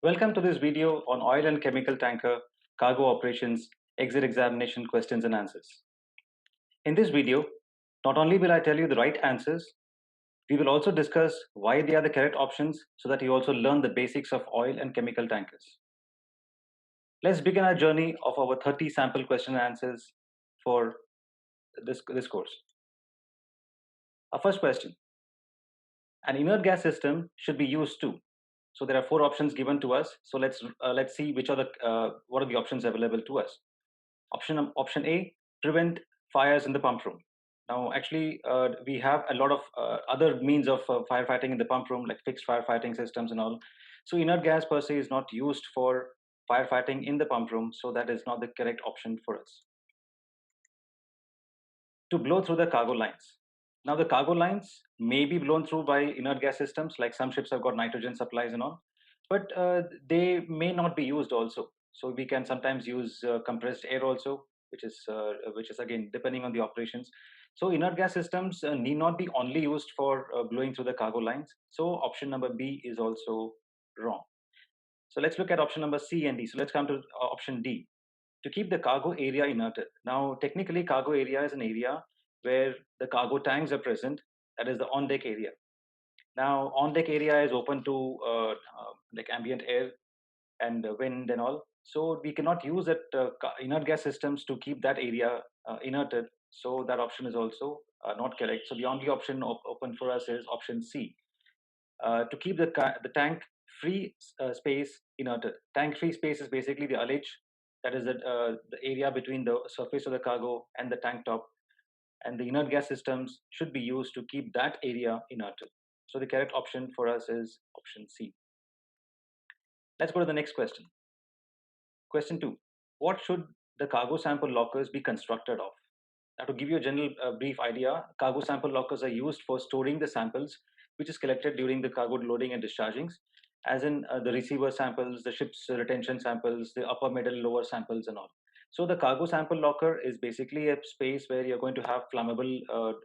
Welcome to this video on oil and chemical tanker, cargo operations, exit examination questions and answers. In this video, not only will I tell you the right answers, we will also discuss why they are the correct options so that you also learn the basics of oil and chemical tankers. Let's begin our journey of our 30 sample question and answers for this course. Our first question: an inert gas system should be used to. So there are four options given to us. So let's see which are what are the options available to us. Option A: prevent fires in the pump room. Now, actually, we have a lot of other means of firefighting in the pump room, like fixed firefighting systems and all. So inert gas per se is not used for firefighting in the pump room. So that is not the correct option for us. To blow through the cargo lines. Now, the cargo lines may be blown through by inert gas systems, like some ships have got nitrogen supplies and all, but they may not be used also. So we can sometimes use compressed air also, which is again depending on the operations. So inert gas systems need not be only used for blowing through the cargo lines. So option number B is also wrong. So let's look at option number C and D. So let's come to option D. To keep the cargo area inerted. Now, technically, cargo area is an area where the cargo tanks are present. That is the on-deck area. Now, on-deck area is open to like ambient air and wind and all. So we cannot use that inert gas systems to keep that area inerted. So that option is also not correct. So the only option open for us is option C. To keep the tank free space inerted. Tank free space is basically the ullage, that is the area between the surface of the cargo and the tank top, and the inert gas systems should be used to keep that area inerted. So the correct option for us is option C. Let's go to the next question. Question 2. What should the cargo sample lockers be constructed of? Now, to give you a general brief idea, cargo sample lockers are used for storing the samples which is collected during the cargo loading and dischargings, as in the receiver samples, the ship's retention samples, the upper, middle, lower samples and all. So the cargo sample locker is basically a space where you're going to have flammable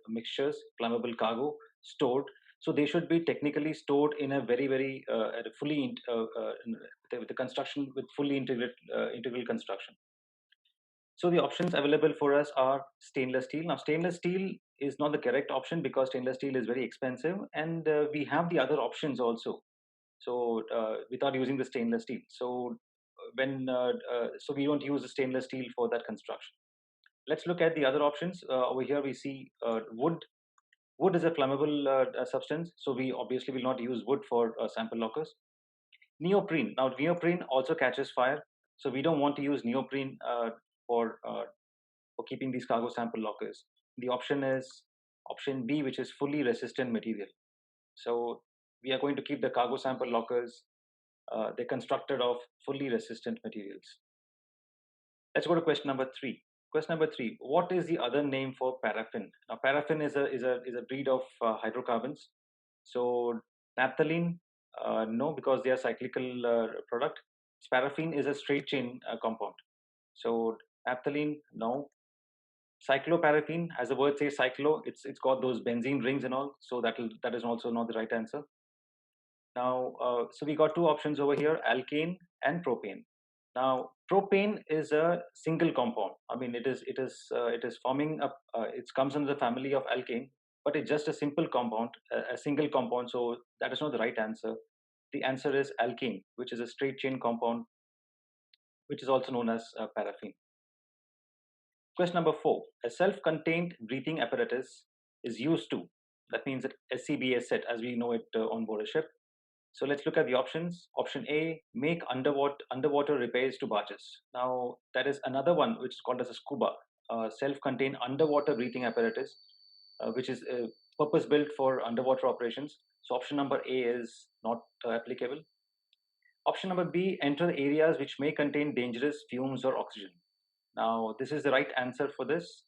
mixtures, flammable cargo stored. So they should be technically stored in a very fully with the construction with fully integral construction. So the options available for us are stainless steel. Now, stainless steel is not the correct option because stainless steel is very expensive, and we have the other options also. So without using the stainless steel, so so we don't use the stainless steel for that construction. Let's look at the other options. Over here we see wood. Wood is a flammable substance, so we obviously will not use wood for sample lockers. Neoprene. Now, neoprene also catches fire, so we don't want to use neoprene for keeping these cargo sample lockers. The option is option B, which is fully resistant material. So we are going to keep the cargo sample lockers. They're constructed of fully resistant materials. Let's go to question number 3. Question number 3. What is the other name for paraffin? Now, paraffin is a breed of hydrocarbons. So naphthalene, no, because they are cyclical product. Paraffin is a straight chain compound. So naphthalene, no. Cycloparaffin, as the word says, cyclo, it's got those benzene rings and all. So that is also not the right answer. Now, so we got two options over here: alkane and propane. Now, propane is a single compound. I mean, it is forming up. It comes under the family of alkane, but it's just a simple compound, a single compound. So that is not the right answer. The answer is alkane, which is a straight chain compound, which is also known as paraffin. Question number 4. A self-contained breathing apparatus is used to. That means that SCBA set, as we know it on board a ship. So let's look at the options. Option A: make underwater repairs to barges. Now, that is another one which is called as a scuba, self-contained underwater breathing apparatus, which is purpose-built for underwater operations. So option number A is not applicable. Option number B: enter areas which may contain dangerous fumes or oxygen. Now, this is the right answer for this,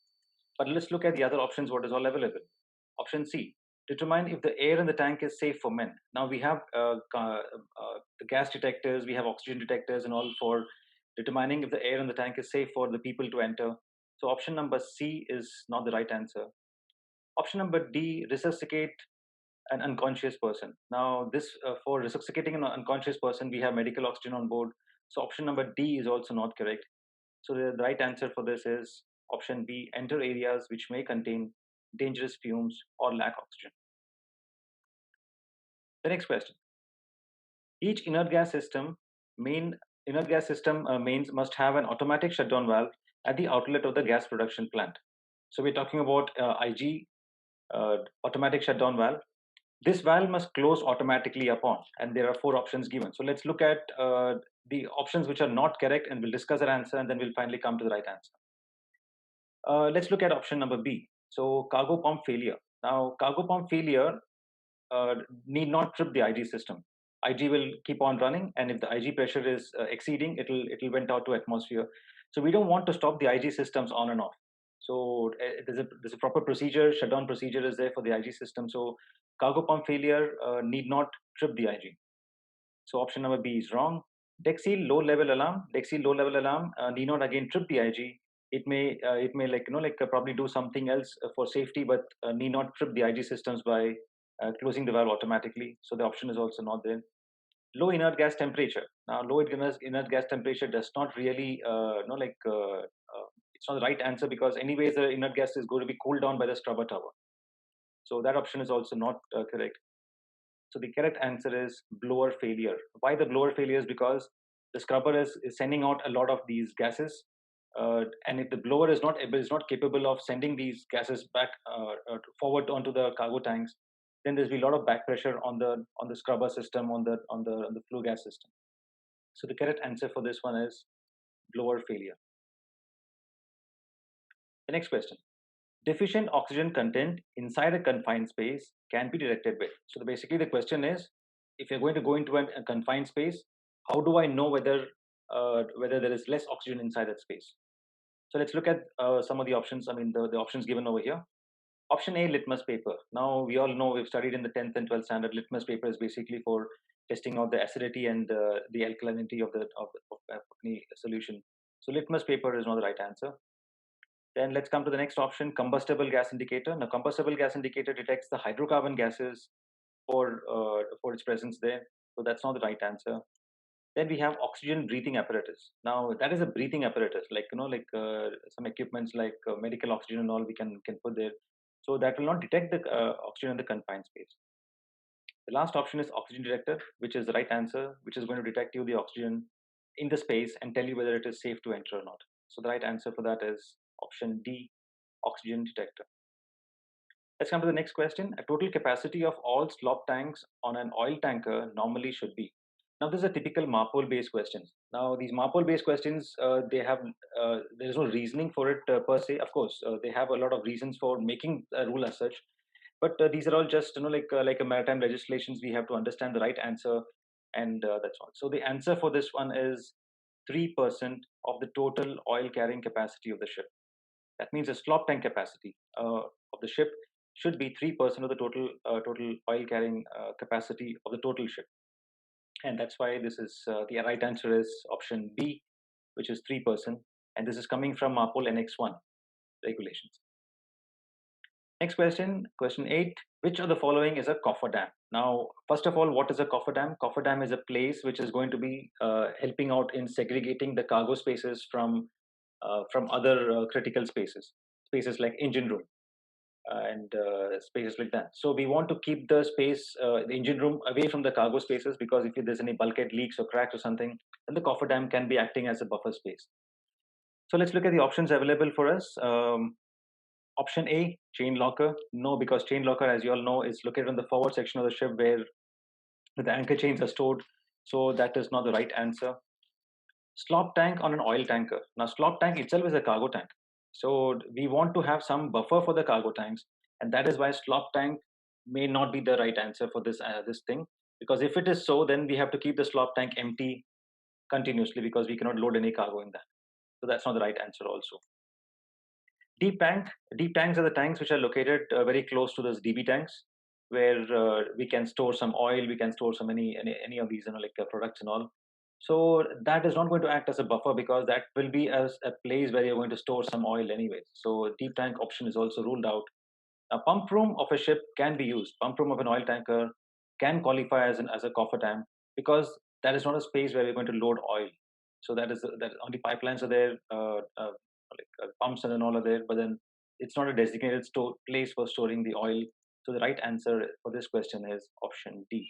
but let's look at the other options, what is all available. Option C: determine if the air in the tank is safe for men. Now, we have the gas detectors, we have oxygen detectors and all for determining if the air in the tank is safe for the people to enter. So option number C is not the right answer. Option number D: resuscitate an unconscious person. Now, this for resuscitating an unconscious person, we have medical oxygen on board. So option number D is also not correct. So the right answer for this is option B, enter areas which may contain dangerous fumes or lack oxygen. The next question. Each inert gas system mains must have an automatic shutdown valve at the outlet of the gas production plant. So we're talking about IG, automatic shutdown valve. This valve must close automatically upon, and there are 4 options given. So let's look at the options which are not correct, and we'll discuss our answer, and then we'll finally come to the right answer. Let's look at option number B. So cargo pump failure. Now, cargo pump failure need not trip the IG system. IG will keep on running, and if the IG pressure is exceeding, it'll went out to atmosphere. So we don't want to stop the IG systems on and off. So there's a proper procedure, shutdown procedure is there for the IG system. So cargo pump failure need not trip the IG. So option number B is wrong. Deck seal low level alarm. Deck seal low level alarm need not again trip the IG. It may probably do something else for safety, but need not trip the IG systems by closing the valve automatically. So the option is also not there. Low inert gas temperature. Now, low inert gas temperature does not really it's not the right answer, because anyways the inert gas is going to be cooled down by the scrubber tower. So that option is also not correct. So the correct answer is blower failure. Why the blower failure is because the scrubber is sending out a lot of these gases, and if the blower is not capable of sending these gases back forward onto the cargo tanks, then there's be a lot of back pressure on the scrubber system, on the flue gas system. So the correct answer for this one is blower failure. The next question. Deficient oxygen content inside a confined space can be detected with. So basically the question is, if you're going to go into a confined space, how do I know whether there is less oxygen inside that space? So let's look at some of the options. I mean, the options given over here. Option A, litmus paper. Now we all know, we've studied in the 10th and 12th standard. Litmus paper is basically for testing out the acidity and the alkalinity of any solution. So litmus paper is not the right answer. Then let's come to the next option, combustible gas indicator. Now, combustible gas indicator detects the hydrocarbon gases for its presence there. So that's not the right answer. Then we have oxygen breathing apparatus. Now that is a breathing apparatus, some equipments like medical oxygen and all we can put there. So that will not detect the oxygen in the confined space. The last option is oxygen detector, which is the right answer, which is going to detect you the oxygen in the space and tell you whether it is safe to enter or not. So the right answer for that is option D, oxygen detector. Let's come to the next question. A total capacity of all slop tanks on an oil tanker normally should be. Now, this is a typical MARPOL based questions. Now, these MARPOL based questions, there is no reasoning for it per se. Of course, they have a lot of reasons for making a rule as such, but these are all just like a maritime legislations. We have to understand the right answer, and that's all. So the answer for this one is 3% of the total oil carrying capacity of the ship. That means the slop tank capacity of the ship should be 3% of the total oil carrying capacity of the total ship, and that's why this is the right answer is option B, which is 3%, and this is coming from MARPOL NX1 regulations. Next question, question 8. Which of the following is a cofferdam? Now, first of all, what is a cofferdam? Cofferdam is a place which is going to be helping out in segregating the cargo spaces from other critical spaces like engine room and spaces like that. So we want to keep the space, the engine room, away from the cargo spaces, because if there's any bulkhead leaks or cracks or something, then the cofferdam can be acting as a buffer space. So let's look at the options available for us. Option A, chain locker. No, because chain locker, as you all know, is located on the forward section of the ship where the anchor chains are stored. So that is not the right answer. Slop tank on an oil tanker. Now, slop tank itself is a cargo tank. So we want to have some buffer for the cargo tanks, and that is why slop tank may not be the right answer for this thing. Because if it is so, then we have to keep the slop tank empty continuously, because we cannot load any cargo in that. So that's not the right answer also. Deep tanks are the tanks which are located very close to those DB tanks, where we can store some oil, we can store some any of these products and all. So that is not going to act as a buffer, because that will be as a place where you're going to store some oil anyways. So deep tank option is also ruled out. A pump room of a ship can be used. Pump room of an oil tanker can qualify as a cofferdam because that is not a space where we're going to load oil. So that only pipelines are there, pumps and all are there, but then it's not a designated place for storing the oil. So the right answer for this question is option D.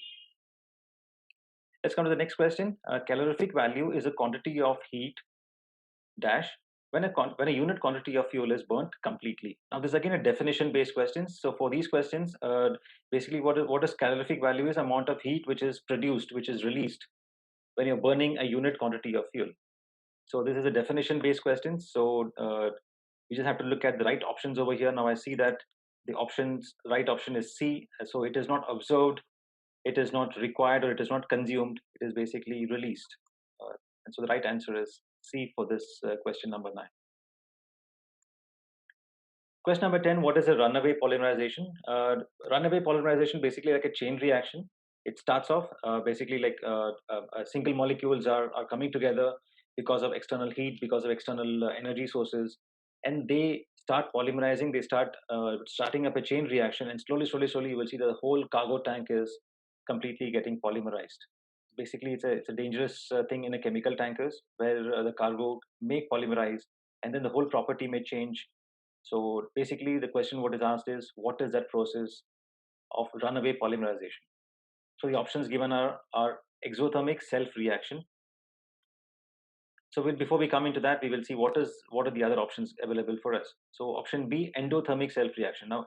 Let's come to the next question. Calorific value is a quantity of heat dash when a unit quantity of fuel is burnt completely. Now this is again a definition based question. So for these questions, basically what is calorific value is amount of heat which is produced, which is released when you're burning a unit quantity of fuel. So this is a definition based question. So we just have to look at the right options over here. Now I see that the right option is C. So it is not observed, it is not required, or it is not consumed. It is basically released. And so the right answer is C for this question number 9. Question number 10, what is a runaway polymerization? Runaway polymerization basically like a chain reaction. It starts off basically like single molecules are coming together because of external heat, because of external energy sources, and they start polymerizing, they start starting up a chain reaction, and slowly you will see the whole cargo tank is completely getting polymerized. Basically, it's a dangerous thing in a chemical tankers where the cargo may polymerize and then the whole property may change. So basically, the question what is asked is, what is that process of runaway polymerization? So the options given are exothermic self-reaction. So before we come into that, we will see what are the other options available for us. So option B, endothermic self-reaction. Now,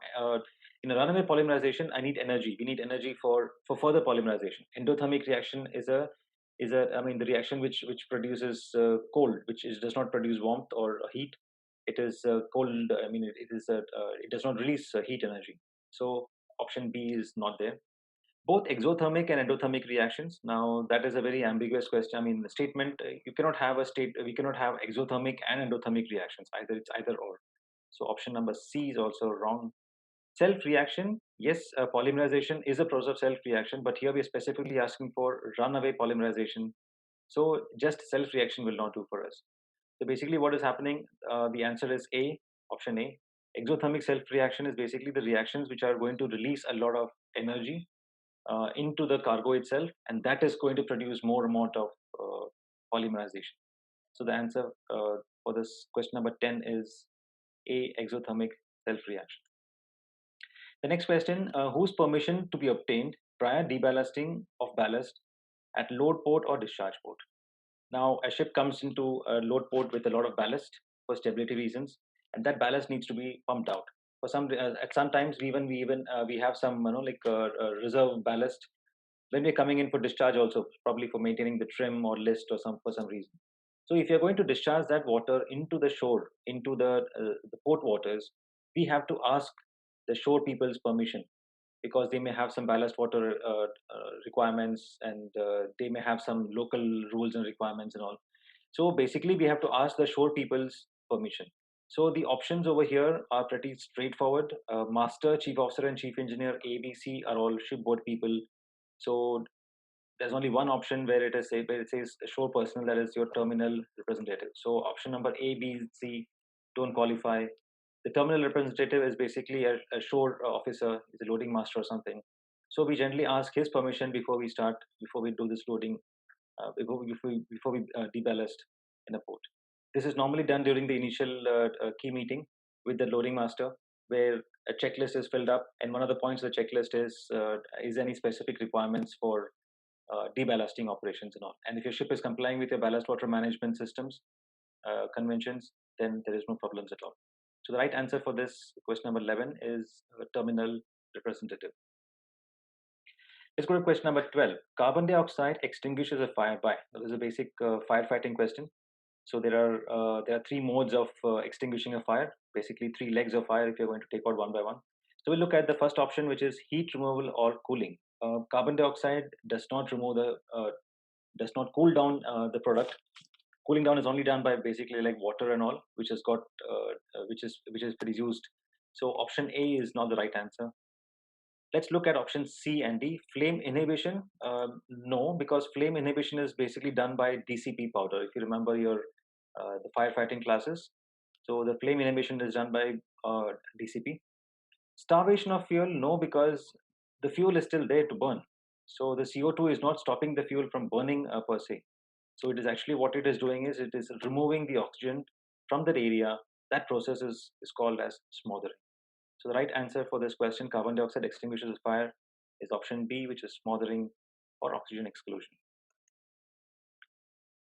in a runaway polymerization, I need energy. We need energy for further polymerization. Endothermic reaction is the reaction which produces cold, does not produce warmth or heat. It is cold. It does not release heat energy. So option B is not there. Both exothermic and endothermic reactions. Now that is a very ambiguous question. I mean, the statement you cannot have we cannot have exothermic and endothermic reactions. It's either or. So option number C is also wrong. Self reaction, yes, polymerization is a process of self reaction, but here we are specifically asking for runaway polymerization. So just self reaction will not do for us. So basically, what is happening? The answer is A, option A. Exothermic self reaction is basically the reactions which are going to release a lot of energy into the cargo itself, and that is going to produce more amount of polymerization. So the answer for this question number 10 is A, exothermic self-reaction. The next question, whose permission to be obtained prior deballasting of ballast at load port or discharge port? Now, a ship comes into a load port with a lot of ballast for stability reasons, and that ballast needs to be pumped out. For some, at some times, we have some reserve ballast when we're coming in for discharge, also probably for maintaining the trim or list or for some reason. So if you're going to discharge that water into the shore, into the port waters, we have to ask the shore people's permission because they may have some ballast water requirements, and they may have some local rules and requirements and all. So basically, we have to ask the shore people's permission. So the options over here are pretty straightforward. Master, chief officer, and chief engineer A, B, C are all shipboard people. So there's only one option where it says shore personnel, that is your terminal representative. So option number A, B, C don't qualify. The terminal representative is basically a shore officer, is a loading master or something. So we generally ask his permission before we do this loading, before we deballast in a port. This is normally done during the initial key meeting with the loading master, where a checklist is filled up, and one of the points of the checklist is any specific requirements for deballasting operations and all. And if your ship is complying with your ballast water management systems conventions, then there is no problems at all. So the right answer for this question number 11 is terminal representative. Let's go to question number 12. Carbon dioxide extinguishes a fire by. This is a basic firefighting question. So there are three modes of extinguishing a fire. Basically, three legs of fire if you're going to take out one by one. So we'll look at the first option, which is heat removal or cooling. Carbon dioxide does not cool down the product. Cooling down is only done by basically like water and all, which is produced. So option A is not the right answer. Let's look at options C and D. Flame inhibition, no, because flame inhibition is basically done by DCP powder. If you remember your the firefighting classes, so the flame inhibition is done by DCP. Starvation of fuel, no, because the fuel is still there to burn. So the CO2 is not stopping the fuel from burning per se. So it is actually, what it is doing is it is removing the oxygen from that area. That process is called as smothering. So the right answer for this question, carbon dioxide extinguishes fire, is option B, which is smothering or oxygen exclusion.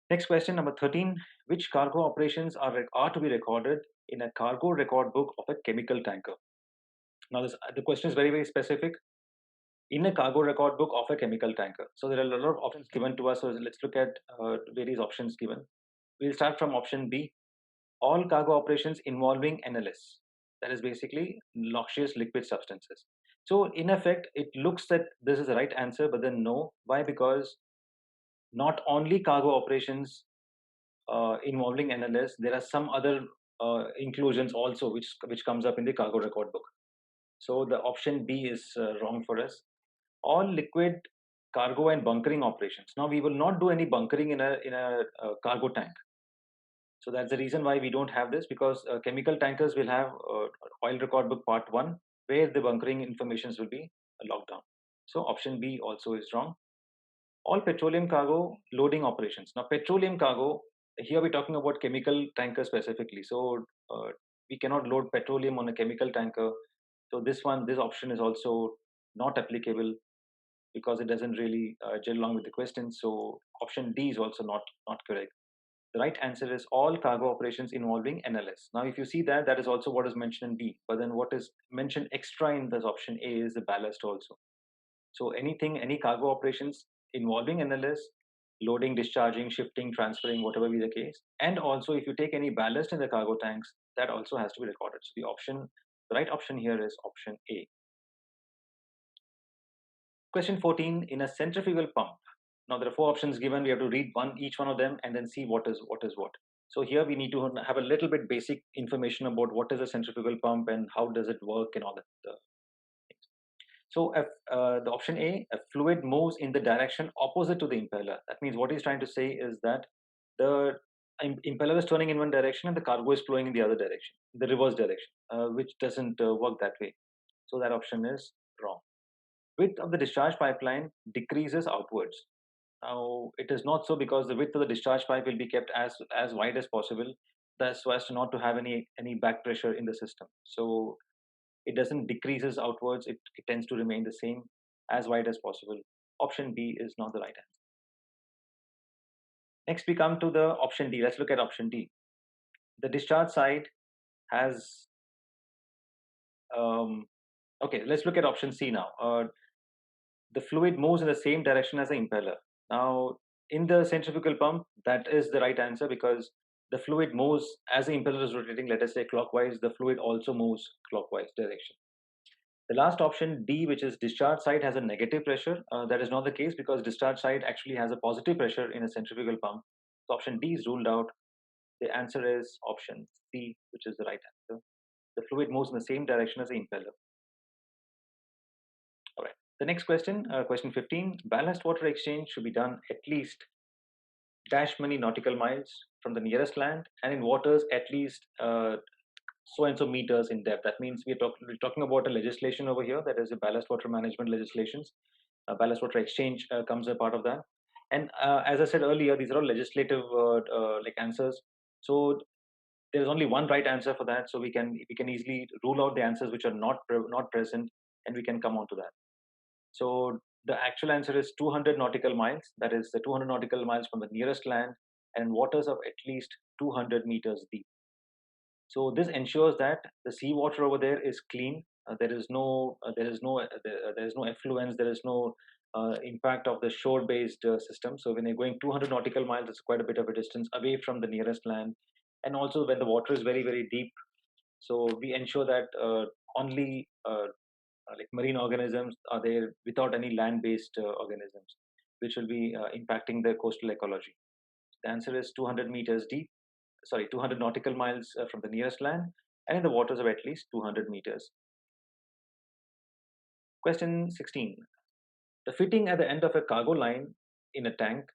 Next question, number 13. Which cargo operations are to be recorded in a cargo record book of a chemical tanker? Now, the question is very, very specific. In a cargo record book of a chemical tanker. So there are a lot of options given to us. So let's look at various options given. We'll start from option B. All cargo operations involving NLS. That is basically noxious liquid substances. So in effect, it looks that this is the right answer, but then no. Why? Because not only cargo operations involving NLS, there are some other inclusions also which comes up in the cargo record book. So the option B is wrong for us. All liquid cargo and bunkering operations. Now we will not do any bunkering in a cargo tank. So that's the reason why we don't have this, because chemical tankers will have oil record book part 1 where the bunkering informations will be locked down. So option B also is wrong. All petroleum cargo loading operations. Now petroleum cargo, here we're talking about chemical tanker specifically. So we cannot load petroleum on a chemical tanker. So this option is also not applicable because it doesn't really gel along with the question. So option D is also not correct. The right answer is all cargo operations involving NLS. Now, if you see that, that is also what is mentioned in B. But then what is mentioned extra in this option A is the ballast also. So any cargo operations involving NLS, loading, discharging, shifting, transferring, whatever be the case. And also if you take any ballast in the cargo tanks, that also has to be recorded. So the right option here is option A. Question 14, in a centrifugal pump. Now there are 4 options given. We have to read each one of them and then see what is what. So here we need to have a little bit basic information about what is a centrifugal pump and how does it work and all that things. So the option A, a fluid moves in the direction opposite to the impeller. That means what he's trying to say is that the impeller is turning in one direction and the cargo is flowing in the other direction, the reverse direction, which doesn't work that way. So that option is wrong. Width of the discharge pipeline decreases outwards. Now, it is not so, because the width of the discharge pipe will be kept as wide as possible, thus so as to not to have any back pressure in the system. So it doesn't decreases outwards, it tends to remain the same, as wide as possible. Option B is not the right answer. Next we come to the option D. Let's look at option D. The discharge side has okay, let's look at option C now. The fluid moves in the same direction as the impeller. Now, in the centrifugal pump, that is the right answer, because the fluid moves as the impeller is rotating, let us say clockwise, the fluid also moves clockwise direction. The last option, D, which is discharge side, has a negative pressure. That is not the case, because discharge side actually has a positive pressure in a centrifugal pump. So option D is ruled out. The answer is option C, which is the right answer. The fluid moves in the same direction as the impeller. All right. The next question, question 15, ballast water exchange should be done at least dash many nautical miles from the nearest land and in waters at least so and so meters in depth. That means we're talking about a legislation over here, that is the ballast water management legislations. Ballast water exchange comes a part of that. And as I said earlier, these are all legislative like answers. So there is only one right answer for that. So we can easily rule out the answers which are not present, and we can come on to that. So the actual answer is 200 nautical miles. That is the 200 nautical miles from the nearest land and waters of at least 200 meters deep. So this ensures that the seawater over there is clean. There is no effluence. There is no impact of the shore-based system. So when you're going 200 nautical miles, it's quite a bit of a distance away from the nearest land. And also when the water is very, very deep, so we ensure that only like marine organisms are there without any land-based organisms, which will be impacting the coastal ecology. The answer is 200 meters deep, 200 nautical miles from the nearest land, and in the waters of at least 200 meters. Question 16. The fitting at the end of a cargo line in a tank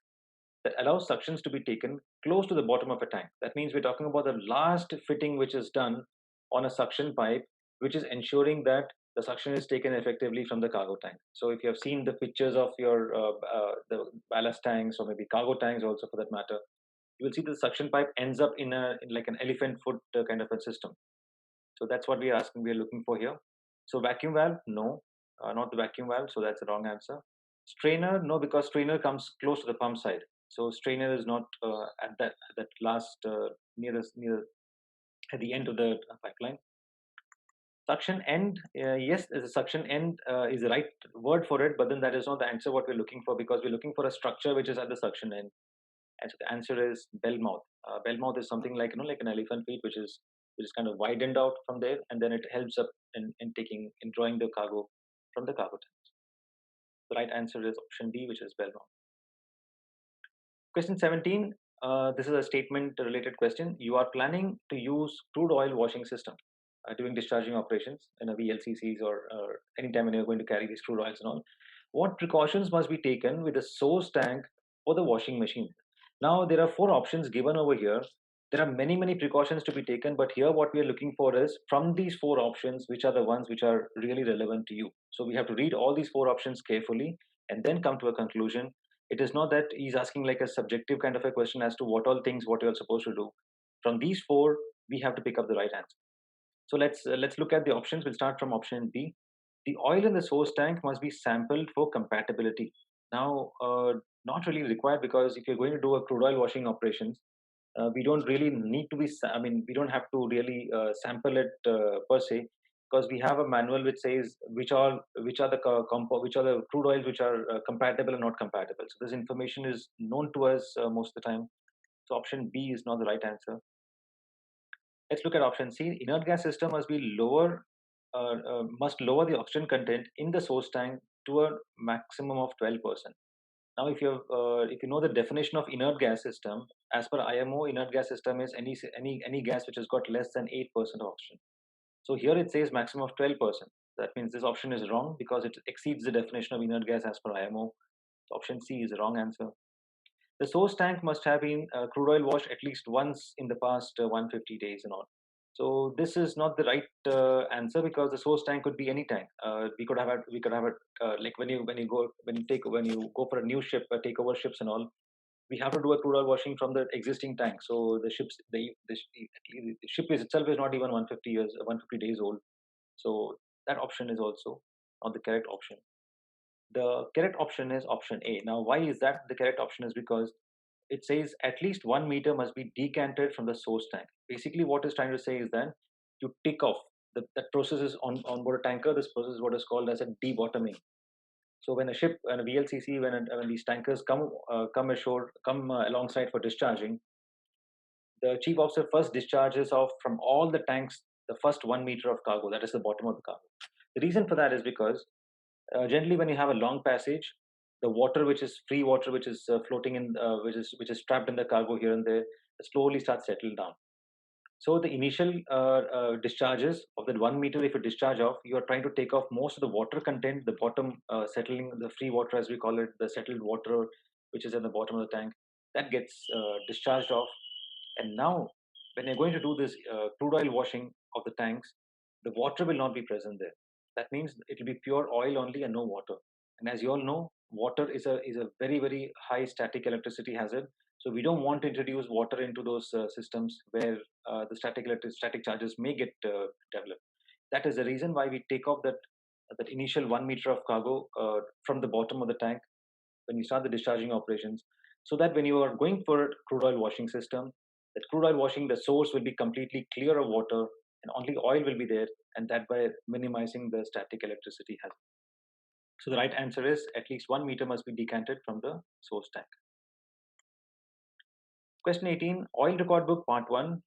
that allows suctions to be taken close to the bottom of a tank. That means we're talking about the last fitting which is done on a suction pipe which is ensuring that the suction is taken effectively from the cargo tank. So if you have seen the pictures of your the ballast tanks, or maybe cargo tanks also for that matter, you will see the suction pipe ends up in like an elephant foot kind of a system. So that's what we are asking, we are looking for here. So vacuum valve, no, not the vacuum valve. So that's the wrong answer. Strainer, no, because strainer comes close to the pump side. So strainer is not at that last near at the end of the pipeline. Suction end, yes, the suction end is the right word for it, but then that is not the answer what we're looking for, because we're looking for a structure which is at the suction end. And so the answer is bell mouth. Bell mouth is something like like an elephant feet, which is kind of widened out from there, and then it helps up in drawing the cargo from the cargo tank. The right answer is option D, which is bell mouth. Question 17. This is a statement related question. You are planning to use crude oil washing system during discharging operations in a VLCCs, or anytime when you're going to carry these crude oils and all. What precautions must be taken with the source tank or the washing machine? Now, there are four options given over here. There are many, many precautions to be taken, but here what we are looking for is from these four options, which are the ones which are really relevant to you. So we have to read all these four options carefully and then come to a conclusion. It is not that he's asking like a subjective kind of a question as to what you're supposed to do. From these four, we have to pick up the right answer. So let's look at the options. We'll start from option B. The oil in the source tank must be sampled for compatibility. Now, not really required, because if you're going to do a crude oil washing operations, we don't really need to be. We don't have to really sample it per se, because we have a manual which says which are the crude oils which are compatible and not compatible. So this information is known to us most of the time. So option B is not the right answer. Let's look at option C. Inert gas system must lower the oxygen content in the source tank to a maximum of 12%. Now, if you know the definition of inert gas system, as per IMO, inert gas system is any gas which has got less than 8% of oxygen. So here it says maximum of 12%. That means this option is wrong because it exceeds the definition of inert gas as per IMO. So option C is the wrong answer. The source tank must have been crude oil washed at least once in the past 150 days and all. So this is not the right answer, because the source tank could be any tank. We could have it like when you go for a new ship, take over ships and all. We have to do a crude oil washing from the existing tank. So the ship itself is not even 150 years, 150 days old. So that option is also not the correct option. The correct option is option A. Now, why is that the correct option? Is because it says at least 1 meter must be decanted from the source tank. Basically, what it's trying to say is that you tick off that process is on board a tanker. This process is what is called as a debottoming. So when a ship and a VLCC, when these tankers come ashore, come alongside for discharging, the chief officer first discharges off from all the tanks the first 1 meter of cargo. That is the bottom of the cargo. The reason for that is because generally, when you have a long passage, the water, which is free water, which is floating in, which is trapped in the cargo here and there, slowly starts settle down. So the initial discharges of that 1 meter, if you discharge off, you are trying to take off most of the water content, the bottom settling, the free water as we call it, the settled water which is at the bottom of the tank, that gets discharged off. And now, when you're going to do this crude oil washing of the tanks, the water will not be present there. That means it will be pure oil only and no water. And as you all know, water is a very, very high static electricity hazard. So we don't want to introduce water into those systems where the static charges may get developed. That is the reason why we take off that initial 1 meter of cargo from the bottom of the tank when we start the discharging operations, so that when you are going for crude oil washing system, that crude oil washing, the source will be completely clear of water and only oil will be there, and that by minimizing the static electricity hazard. So the right answer is at least 1 meter must be decanted from the source tank. Question 18. Oil record book part 1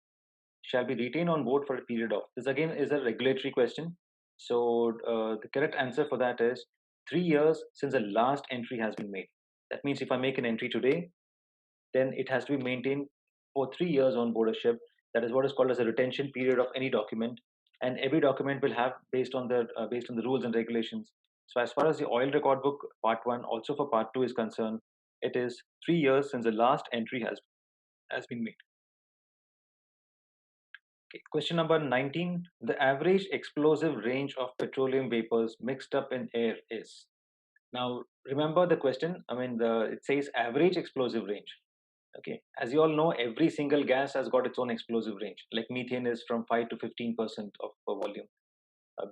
shall be retained on board for a period of. This again is a regulatory question. So the correct answer for that is 3 years since the last entry has been made. That means if I make an entry today, then it has to be maintained for 3 years on board a ship. That is what is called as a retention period of any document, and every document will have based on the rules and regulations. So as far as the oil record book part 1, also for part 2 is concerned, it is 3 years since the last entry has been made. Okay, question number 19. The average explosive range of petroleum vapors mixed up in air is. Now, remember the question. I mean, it says average explosive range. Okay, as you all know, every single gas has got its own explosive range. Like methane is from 5 to 15% of volume.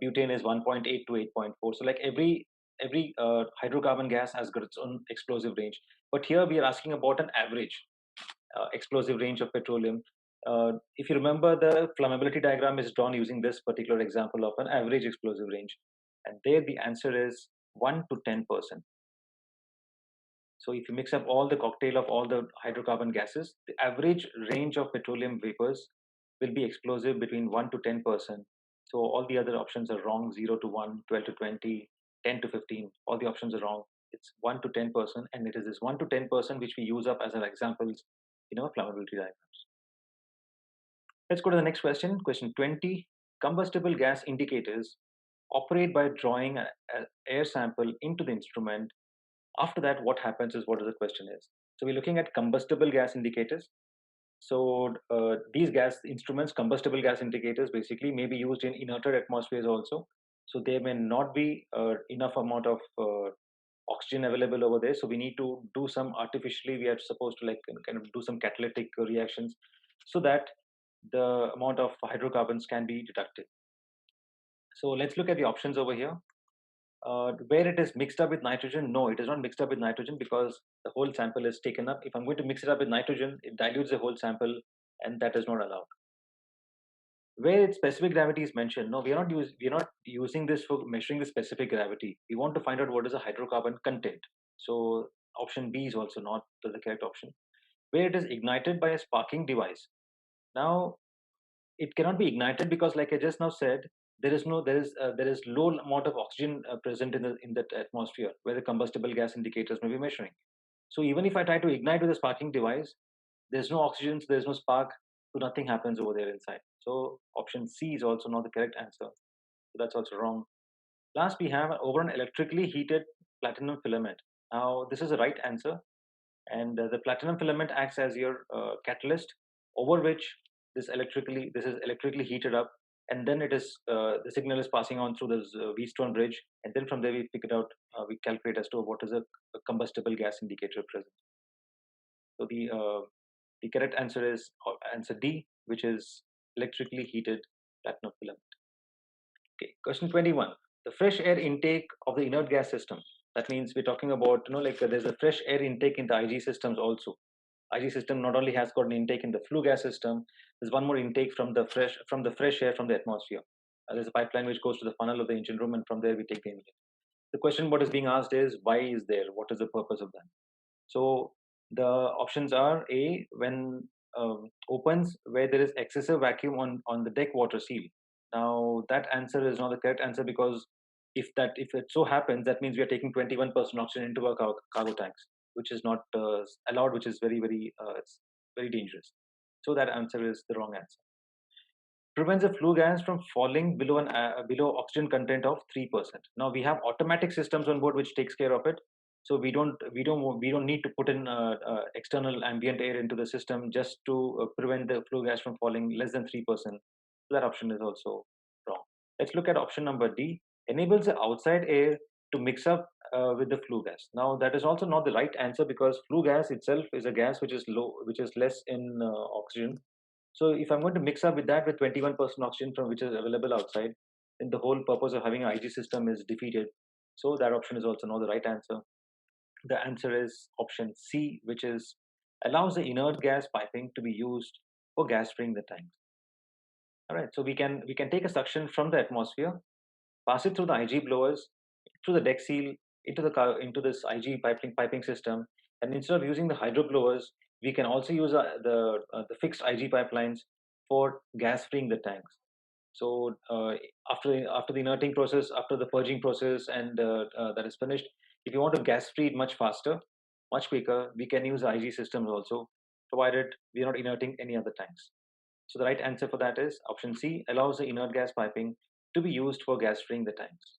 Butane is 1.8 to 8.4. So, like every hydrocarbon gas has got its own explosive range. But here we are asking about an average explosive range of petroleum. If you remember, the flammability diagram is drawn using this particular example of an average explosive range, and there the answer is 1 to 10%. So if you mix up all the cocktail of all the hydrocarbon gases, the average range of petroleum vapors will be explosive between 1 to 10%. So all the other options are wrong: 0 to 1, 12 to 20, 10 to 15. All the options are wrong. It's 1 to 10%, and it is this 1 to 10% which we use up as our examples in our flammability diagrams. Let's go to the next question. Question 20. Combustible gas indicators operate by drawing an air sample into the instrument. After that, what happens is what the question is. So we're looking at combustible gas indicators. So these gas instruments, combustible gas indicators, basically may be used in inerted atmospheres also. So there may not be enough amount of oxygen available over there. So we need to do some artificially. We are supposed to like kind of do some catalytic reactions so that the amount of hydrocarbons can be deducted. So let's look at the options over here. Where it is mixed up with nitrogen, no, it is not mixed up with nitrogen because the whole sample is taken up. If I'm going to mix it up with nitrogen, it dilutes the whole sample, and that is not allowed. Where its specific gravity is mentioned, no, we are not using this for measuring the specific gravity. We want to find out what is the hydrocarbon content. So option B is also not the correct option. Where it is ignited by a sparking device. Now it cannot be ignited because, like I just now said, there is low amount of oxygen present in that atmosphere where the combustible gas indicators may be measuring. So even if I try to ignite with a sparking device, there's no oxygen, so there's no spark, so nothing happens over there inside. So option C is also not the correct answer. So that's also wrong. Last, we have over an electrically heated platinum filament. Now this is the right answer, and the platinum filament acts as your catalyst over which this is electrically heated up, and then it is the signal is passing on through this Wheatstone bridge, and then from there we pick it out, we calculate as to what is a combustible gas indicator present. So the correct answer is answer D, which is electrically heated platinum filament. Okay, question 21. The fresh air intake of the inert gas system. That means we're talking about, like there's a fresh air intake in the IG systems also. IG system not only has got an intake in the flue gas system, there's one more intake from the fresh air from the atmosphere. There's a pipeline which goes to the funnel of the engine room, and from there we take the inlet. The question what is being asked is why is there? What is the purpose of that? So the options are A, when opens where there is excessive vacuum on the deck water seal. Now that answer is not the correct answer because if it so happens, that means we are taking 21% oxygen into our cargo tanks, which is not allowed, which is it's very dangerous. So that answer is the wrong answer. Prevents the flue gas from falling below below oxygen content of 3%. Now we have automatic systems on board which takes care of it. So we don't need to put in external ambient air into the system just to prevent the flue gas from falling less than 3%. So that option is also wrong. Let's look at option number D. Enables the outside air to mix up with the flue gas. Now that is also not the right answer because flue gas itself is a gas which is less in oxygen. So if I'm going to mix up with that with 21% oxygen from which is available outside, then the whole purpose of having an IG system is defeated. So that option is also not the right answer. The answer is option C, which is allows the inert gas piping to be used for gas freeing the tanks. All right, so we can take a suction from the atmosphere, pass it through the IG blowers, through the deck seal, into this IG piping system, and instead of using the hydro blowers, we can also use the fixed IG pipelines for gas freeing the tanks. So after the inerting process, after the purging process, and that is finished, if you want to gas free it much faster, much quicker, we can use IG systems also, provided we are not inerting any other tanks. So the right answer for that is option C, allows the inert gas piping to be used for gas freeing the tanks.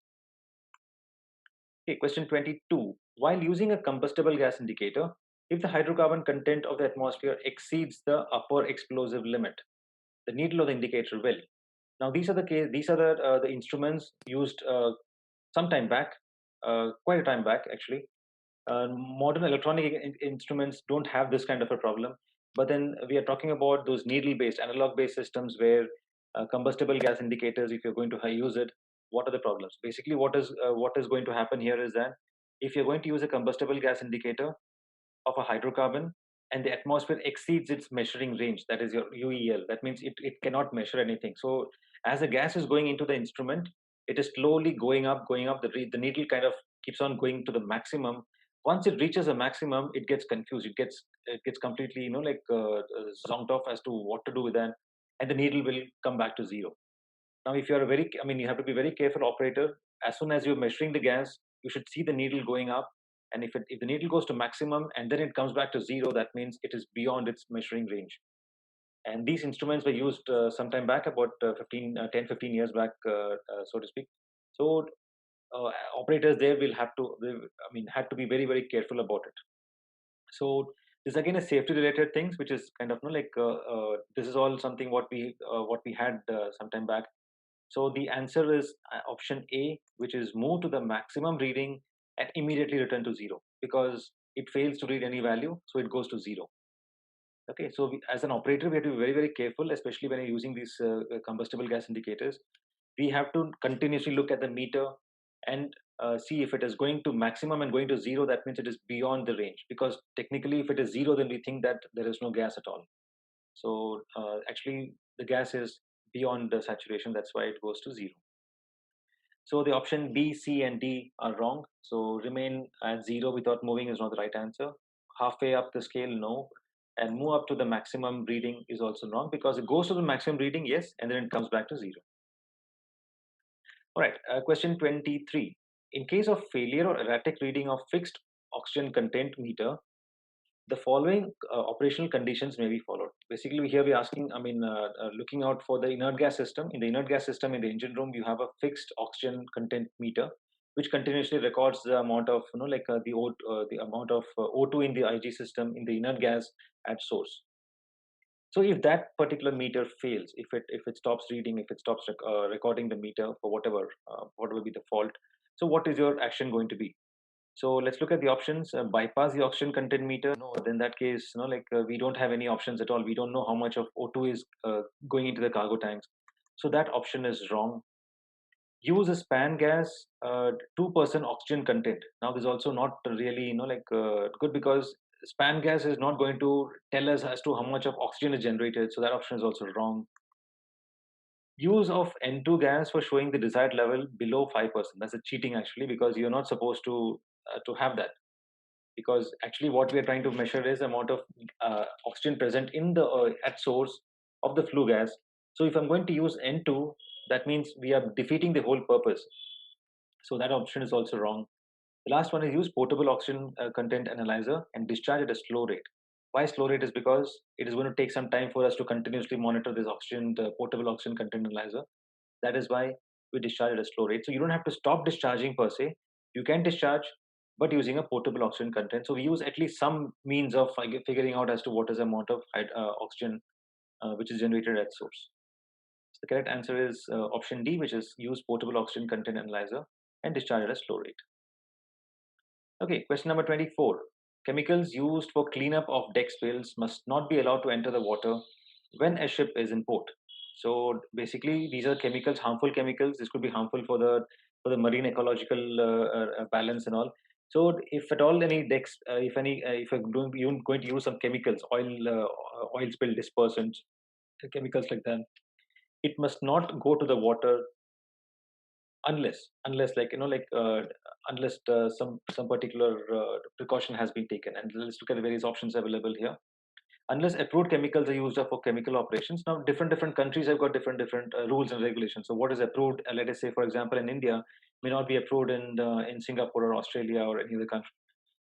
Okay, question 22. While using a combustible gas indicator, if the hydrocarbon content of the atmosphere exceeds the upper explosive limit, the needle or the indicator will. Now these are the instruments used some time back, quite a time back actually. Modern electronic instruments don't have this kind of a problem, but then we are talking about those needle-based, analog-based systems where combustible gas indicators, if you're going to use it, what are the problems? Basically, what is going to happen here is that if you're going to use a combustible gas indicator of a hydrocarbon and the atmosphere exceeds its measuring range, that is your U.E.L, that means it cannot measure anything. So as the gas is going into the instrument, it is slowly going up, going up. The needle kind of keeps on going to the maximum. Once it reaches a maximum, it gets confused. It gets completely, zonked off as to what to do with that, and the needle will come back to zero. Now, if you're a very, I mean, you have to be very careful operator. As soon as you're measuring the gas, you should see the needle going up. And if the needle goes to maximum and then it comes back to zero, that means it is beyond its measuring range. And these instruments were used some time back, about 10, 15 years back, so to speak. So operators there will have to, had to be very, very careful about it. So this again is safety related things, which is kind of this is all something what we had some time back. So the answer is option A, which is move to the maximum reading and immediately return to zero, because it fails to read any value, so it goes to zero. Okay, so as an operator, we have to be very, very careful, especially when you're using these combustible gas indicators. We have to continuously look at the meter and see if it is going to maximum and going to zero, that means it is beyond the range. Because technically, if it is zero, then we think that there is no gas at all. So actually, the gas is beyond the saturation, that's why it goes to zero. So the option B, C, and D are wrong. So remain at zero without moving is not the right answer. Halfway up the scale, no. And move up to the maximum reading is also wrong, because it goes to the maximum reading, yes, and then it comes back to zero. All right, question 23. In case of failure or erratic reading of fixed oxygen content meter, the following operational conditions may be followed. Basically, here we're asking, looking out for the inert gas system. In the inert gas system in the engine room, you have a fixed oxygen content meter, which continuously records the amount of, the amount of O2 in the IG system in the inert gas at source. So if that particular meter fails, if it stops reading, if it stops recording the meter for whatever will be the fault, so what is your action going to be? So let's look at the options. Bypass the oxygen content meter. No, in that case, we don't have any options at all. We don't know how much of O2 is going into the cargo tanks. So that option is wrong. Use a span gas, 2% oxygen content. Now this is also not really, good, because span gas is not going to tell us as to how much of oxygen is generated. So that option is also wrong. Use of N2 gas for showing the desired level below 5%. That's a cheating actually, because you're not supposed to have that, because actually what we are trying to measure is the amount of oxygen present in the at source of the flue gas. So if I'm going to use N2, that means we are defeating the whole purpose. So that option is also wrong. The last one is use portable oxygen content analyzer and discharge at a slow rate. Why slow rate is because it is going to take some time for us to continuously monitor this oxygen, the portable oxygen content analyzer. That is why we discharge at a slow rate. So you don't have to stop discharging per se. You can discharge, but using a portable oxygen content. So we use at least some means of figuring out as to what is the amount of oxygen which is generated at source. So the correct answer is option D, which is use portable oxygen content analyzer and discharge at a slow rate. Okay, question number 24. Chemicals used for cleanup of deck spills must not be allowed to enter the water when a ship is in port. So basically, these are chemicals, harmful chemicals. This could be harmful for the marine ecological balance and all. So if at all any decks, if you're going to use some chemicals, oil spill dispersants, chemicals like that, it must not go to the water unless unless some particular precaution has been taken. And let's look at the various options available here. Unless approved chemicals are used for chemical operations. Now different countries have got different rules and regulations. So what is approved, let us say for example in India, may not be approved in Singapore or Australia or any other country.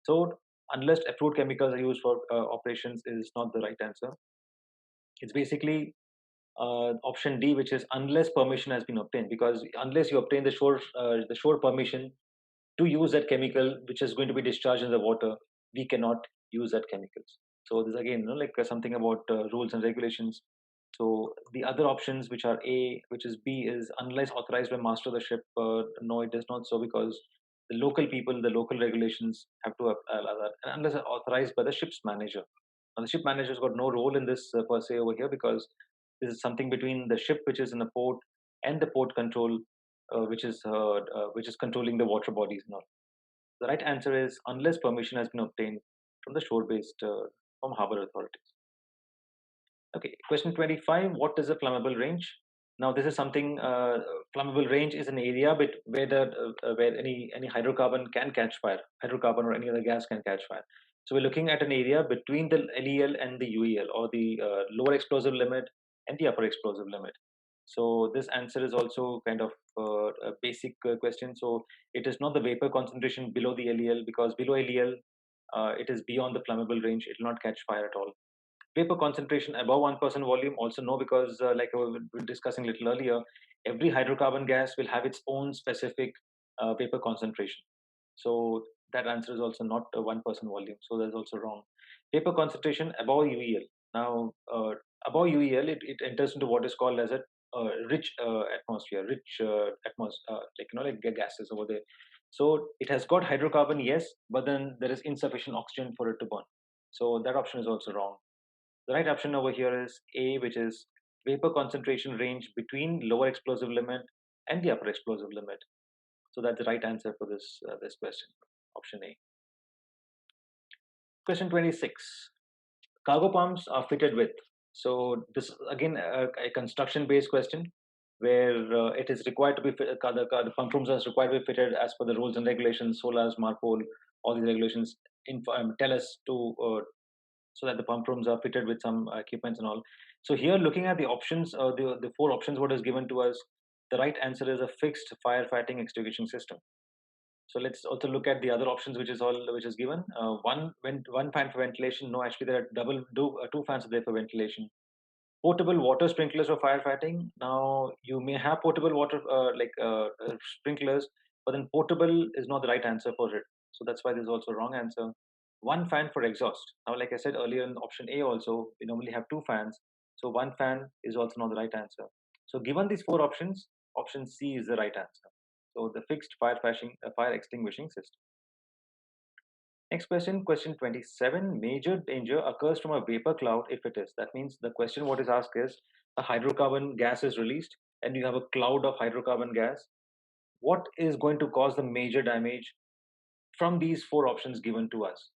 So unless approved chemicals are used for operations is not the right answer. It's basically option D, which is unless permission has been obtained, because unless you obtain the shore permission to use that chemical which is going to be discharged in the water, we cannot use that chemicals. So this again, something about rules and regulations. So the other options, which are A, which is B, is unless authorized by master of the ship. No, it does not so, because the local people, the local regulations have to allow that, and unless authorized by the ship's manager. Now, the ship manager's got no role in this per se over here, because this is something between the ship, which is in the port, and the port control, which is controlling the water bodies and all. The right answer is unless permission has been obtained from the shore-based from harbor authorities. Okay, question 25. What is a flammable range? Now, this is something. Flammable range is an area where any hydrocarbon can catch fire. Hydrocarbon or any other gas can catch fire. So we're looking at an area between the LEL and the U.E.L, or the lower explosive limit and the upper explosive limit. So this answer is also kind of a basic question. So it is not the vapor concentration below the LEL, because below LEL it is beyond the flammable range. It will not catch fire at all. Vapor concentration above 1% volume, also no, because like we were discussing a little earlier, every hydrocarbon gas will have its own specific vapor concentration. So that answer is also not a 1% volume. So that's also wrong. Vapor concentration above U.E.L. Now, above U.E.L, it enters into what is called as a rich atmosphere, like gases over there. So it has got hydrocarbon, yes, but then there is insufficient oxygen for it to burn. So that option is also wrong. The right option over here is A, which is vapor concentration range between lower explosive limit and the upper explosive limit. So that's the right answer for this question, option A. Question 26. Cargo pumps are fitted with. So this is again a construction-based question, where it is required to be the pump rooms are required to be fitted as per the rules and regulations, SOLAS, MARPOL, all these regulations tell us to so that the pump rooms are fitted with some equipments and all. So here, looking at the options, the four options what is given to us, the right answer is a fixed firefighting extinguishing system. So let's also look at the other options, which is given. One fan for ventilation. No, actually there are two fans are there for ventilation. Portable water sprinklers for firefighting. Now you may have portable water sprinklers, but then portable is not the right answer for it. So that's why this is also wrong answer. One fan for exhaust. Now, like I said earlier in option A, also we normally have two fans. So one fan is also not the right answer. So given these four options, option C is the right answer. So the fixed fire extinguishing system. Next question, question 27. Major danger occurs from a vapor cloud if it is. That means the question what is asked is a hydrocarbon gas is released and you have a cloud of hydrocarbon gas. What is going to cause the major damage from these four options given to us?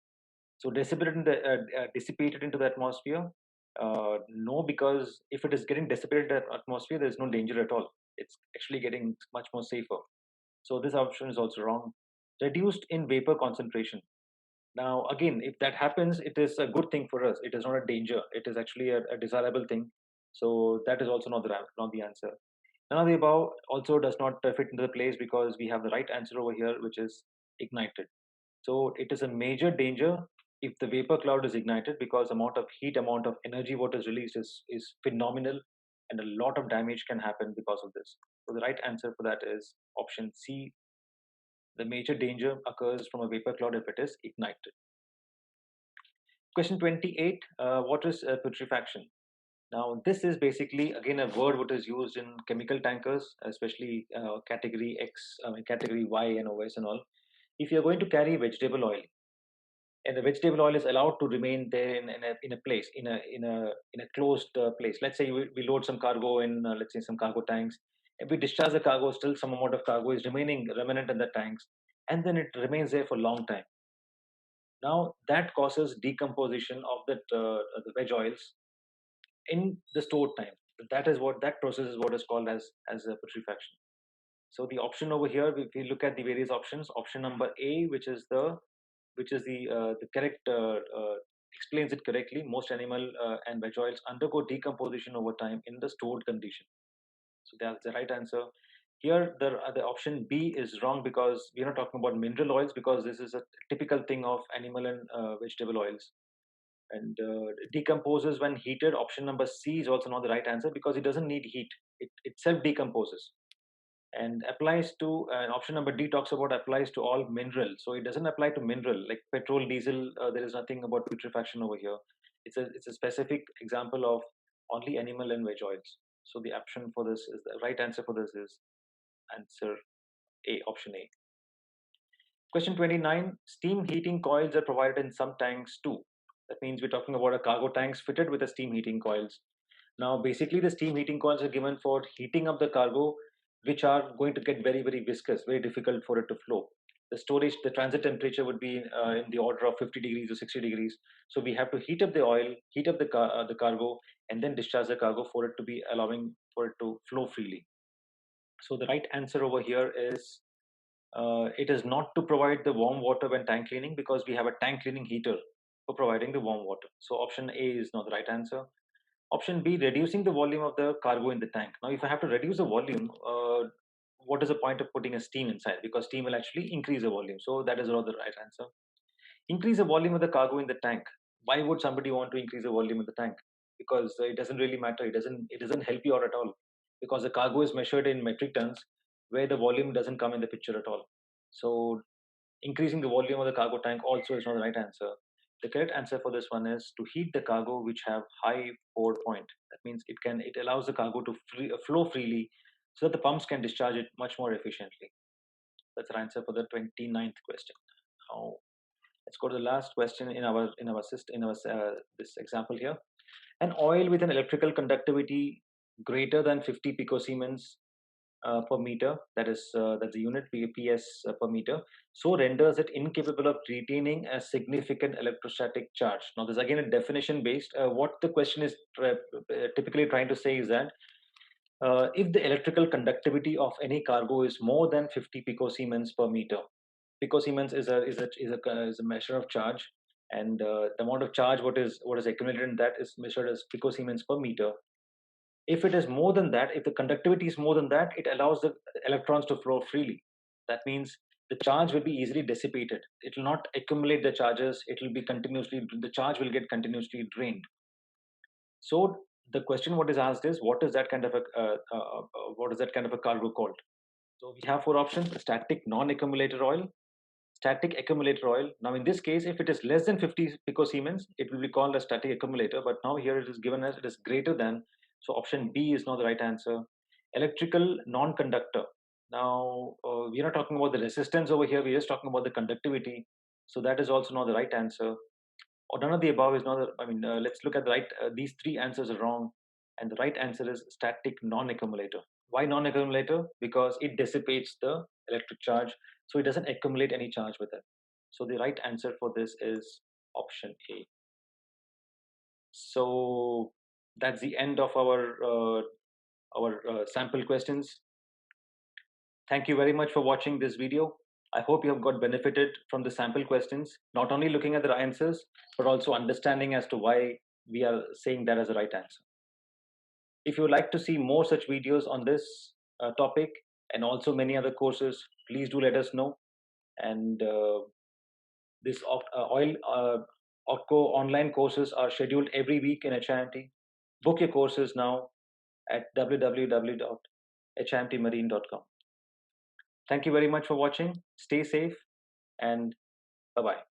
So dissipated into the atmosphere? No, because if it is getting dissipated in the atmosphere, there is no danger at all. It's actually getting much more safer. So this option is also wrong. Reduced in vapor concentration. Now, again, if that happens, it is a good thing for us. It is not a danger. It is actually a desirable thing. So that is also not the answer. None of the above also does not fit into the place, because we have the right answer over here, which is ignited. So it is a major danger if the vapor cloud is ignited, because amount of heat, amount of energy what is released is phenomenal, and a lot of damage can happen because of this. So the right answer for that is option C. The major danger occurs from a vapor cloud if it is ignited. Question 28. What is putrefaction? Now, this is basically again a word what is used in chemical tankers, especially category X, category Y and OS and all. If you're going to carry vegetable oil, and the vegetable oil is allowed to remain there in a place, in a closed place. Let's say we load some cargo in, let's say some cargo tanks. If we discharge the cargo, still some amount of cargo is remnant in the tanks, and then it remains there for a long time. Now that causes decomposition of the veg oils in the stored time. That process is what is called as a putrefaction. So the option over here, if we look at the various options, option number A, which is the correct explains it correctly. Most animal and veg oils undergo decomposition over time in the stored condition. So that's the right answer. Here, the option B is wrong, because we're not talking about mineral oils, because this is a typical thing of animal and vegetable oils. And decomposes when heated. Option number C is also not the right answer, because it doesn't need heat. It self decomposes and applies to option number D talks about applies to all mineral. So it doesn't apply to mineral like petrol, diesel. There is nothing about putrefaction over here. It's a specific example of only animal and veg oils. So the option for this is the right answer for this is answer A, option A. Question 29, steam heating coils are provided in some tanks too. That means we're talking about a cargo tanks fitted with a steam heating coils. Now, basically the steam heating coils are given for heating up the cargo, which are going to get very, very viscous, very difficult for it to flow. The storage, the transit temperature would be in the order of 50 degrees or 60 degrees. So we have to heat up the oil, heat up the cargo, and then discharge the cargo for it to be allowing for it to flow freely. So the right answer over here is it is not to provide the warm water when tank cleaning because we have a tank cleaning heater for providing the warm water. So option A is not the right answer. Option B, reducing the volume of the cargo in the tank. Now, if I have to reduce the volume, what is the point of putting a steam inside? Because steam will actually increase the volume. So that is not the right answer. Increase the volume of the cargo in the tank. Why would somebody want to increase the volume of the tank? Because it doesn't really matter. It doesn't help you out at all. Because the cargo is measured in metric tons, where the volume doesn't come in the picture at all. So increasing the volume of the cargo tank also is not the right answer. The correct answer for this one is to heat the cargo which have high pour point. That means it allows the cargo to flow freely so that the pumps can discharge it much more efficiently. That's the answer for the 29th question. Now let's go to the last question in our this example here. An oil with an electrical conductivity greater than 50 pico Siemens per meter, that's the unit PS per meter, so renders it incapable of retaining a significant electrostatic charge. Now, this is again a definition based. What the question is typically trying to say is that if the electrical conductivity of any cargo is more than 50 pico Siemens per meter, pico Siemens is a measure of charge, and the amount of charge what is accumulated in that is measured as pico Siemens per meter. If it is more than that, if the conductivity is more than that, it allows the electrons to flow freely. That means the charge will be easily dissipated. It will not accumulate the charges. It will be continuously, the charge will get continuously drained. So the question what is asked is, what is that kind of a cargo called? So we have four options: static non-accumulator oil, static accumulator oil. Now in this case, if it is less than 50 picosiemens, it will be called a static accumulator. But now here it is given as it is greater than. So option B is not the right answer. Electrical non-conductor. Now we are not talking about the resistance over here. We are just talking about the conductivity. So that is also not the right answer. Or none of the above is not. Let's look at the right. These three answers are wrong, and the right answer is static non-accumulator. Why non-accumulator? Because it dissipates the electric charge, so it doesn't accumulate any charge with it. So the right answer for this is option A. So that's the end of our sample questions. Thank you very much for watching this video. I hope you have got benefited from the sample questions, not only looking at the answers, but also understanding as to why we are saying that as the right answer. If you would like to see more such videos on this topic and also many other courses, please do let us know. And this OCTO online courses are scheduled every week in HIMT. Book your courses now at www.himtmarine.com. Thank you very much for watching. Stay safe and bye-bye.